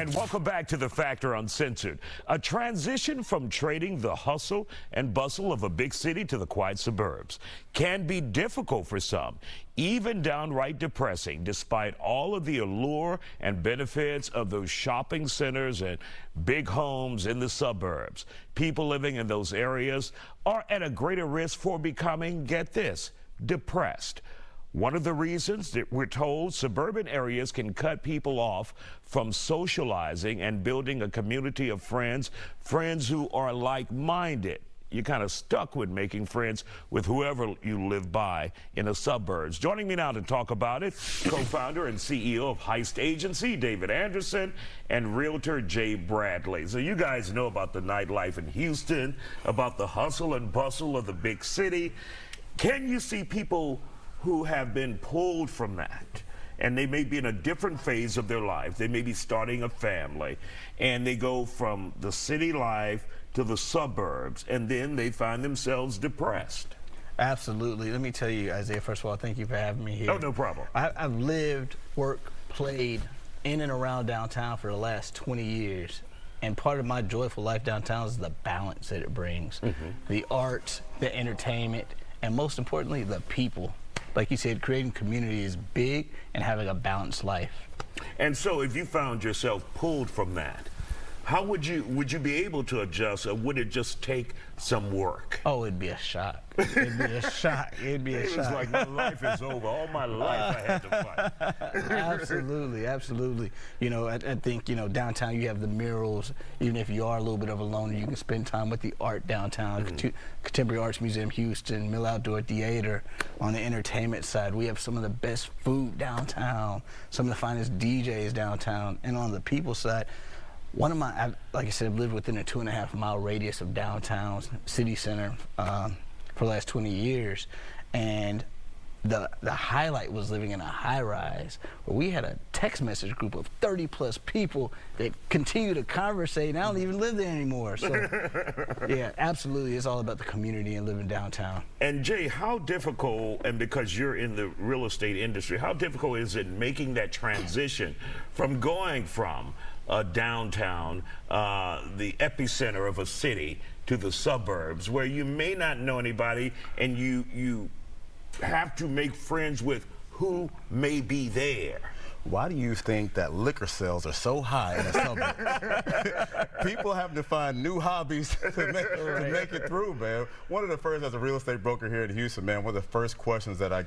And welcome back to The Factor Uncensored. A transition from trading the hustle and bustle of a big city to the quiet suburbs can be difficult for some, even downright depressing, despite all of the allure and benefits of those shopping centers and big homes in the suburbs. People living in those areas are at a greater risk for becoming, get this, depressed. One of the reasons that we're told suburban areas can cut people off from socializing and building a community of friends who are like-minded. You're kind of stuck with making friends with whoever you live by in the suburbs. Joining me now to talk about it, co-founder and CEO of Heist Agency, David Anderson, and realtor Jay Bradley. So you guys know about the nightlife in Houston, about the hustle and bustle of the big city. Can you see people who have been pulled from that, and they may be in a different phase of their life? They may be starting a family, and they go from the city life to the suburbs, and then they find themselves depressed. Absolutely. Let me tell you, Isaiah, first of all, thank you for having me here. Oh, no problem. I've lived, worked, played in and around downtown for the last 20 years. And part of my joyful life downtown is the balance that it brings. The arts, the entertainment, and most importantly, the people. Like you said, creating community is big, and having a balanced life. And so if you found yourself pulled from that, how would you be able to adjust, or would it just take some work? Oh, it'd be a shock. It'd be a shock. It'd be a shock. It was like my life is over. All my life I had to fight. Absolutely, absolutely. You know, I think, you know, downtown you have the murals. Even if you are a little bit of a loner, you can spend time with the art downtown. Contemporary Arts Museum Houston, Mill Outdoor Theater. On the entertainment side, we have some of the best food downtown, some of the finest DJs downtown. And on the people side, like I said, I've lived within a 2.5-mile radius of downtown city center for the last 20 years, and the highlight was living in a high-rise where we had a text message group of 30+ people that continue to conversate, and I don't even live there anymore. So, yeah, absolutely, it's all about the community and living downtown. And Jay, how difficult, and because you're in the real estate industry, how difficult is it making that transition from going from downtown, the epicenter of a city, to the suburbs, where you may not know anybody, and you have to make friends with who may be there? Why do you think that liquor sales are so high in the suburbs? People have to find new hobbies to make it through, man. One of the first, as a real estate broker here in Houston, man, one of the first questions that I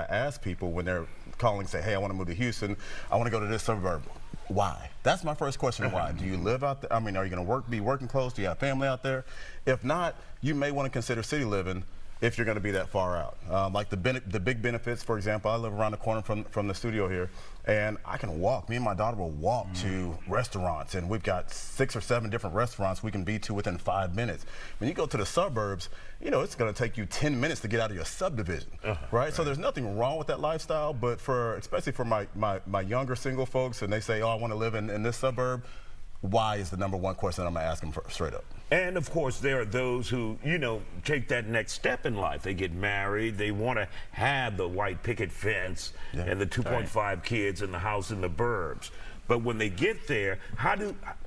ask people when they're calling, say, hey, I want to move to Houston, I want to go to this suburb. Why? That's my first question. Why? Do you live out there? I mean, are you going to be working close? Do you have family out there? If not, you may want to consider city living if you're going to be that far out. Like the big benefits, for example, I live around the corner from the studio here, and I can walk. Me and my daughter will walk to restaurants, and we've got 6 or 7 different restaurants we can be to within 5 minutes. When you go to the suburbs, you know, it's going to take you 10 minutes to get out of your subdivision, right? So there's nothing wrong with that lifestyle, but especially for my younger single folks, and they say, oh, I want to live in this suburb, why is the #1 question I'm going to ask them straight up. And of course, there are those who, you know, take that next step in life. They get married, they want to have the white picket fence and the 2.5 kids in the house in the burbs. But when they get there,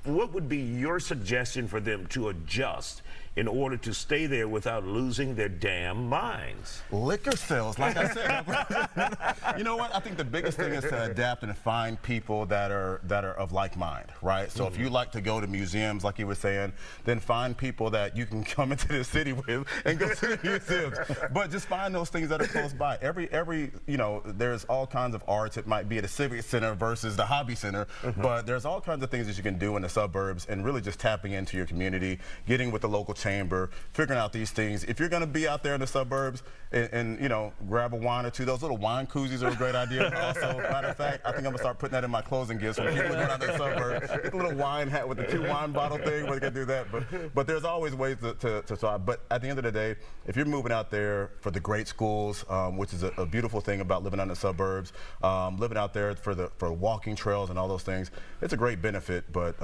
what would be your suggestion for them to adjust in order to stay there without losing their damn minds? Liquor sales, like I said. You know what? I think the biggest thing is to adapt and find people that are of like mind, right? So if you like to go to museums, like you were saying, then find people that you can come into the city with and go to the museums. But just find those things that are close by. Every you know, there's all kinds of arts. It might be at a civic center versus the hobby center, but there's all kinds of things that you can do in the suburbs, and really just tapping into your community, getting with the local chamber, figuring out these things. If you're going to be out there in the suburbs and you know, grab a wine or two, those little wine koozies are a great idea. Also, matter of fact, I think I'm going to start putting that in my closing gifts when people go out to the suburbs. Get the little wine hat with the 2 wine bottle thing, where they can do that. But there's always ways to solve. But at the end of the day, if you're moving out there for the great schools, which is a beautiful thing about living out in the suburbs, living out there for walking trails and all those things, it's a great benefit, but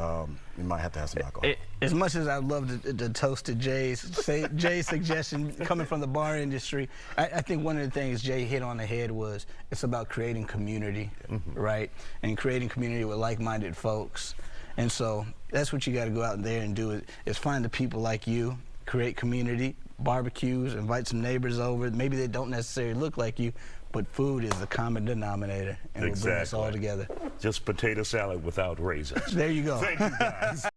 you might have to have some alcohol. As much as I'd love to toast to Jay's suggestion coming from the bar industry, I think one of the things Jay hit on the head was it's about creating community, right? And creating community with like-minded folks. And so that's what you got to go out there and do, is find the people like you, create community, barbecues, invite some neighbors over. Maybe they don't necessarily look like you, but food is the common denominator, and will bring us all together. Just potato salad without raisins. There you go. Thank you, guys.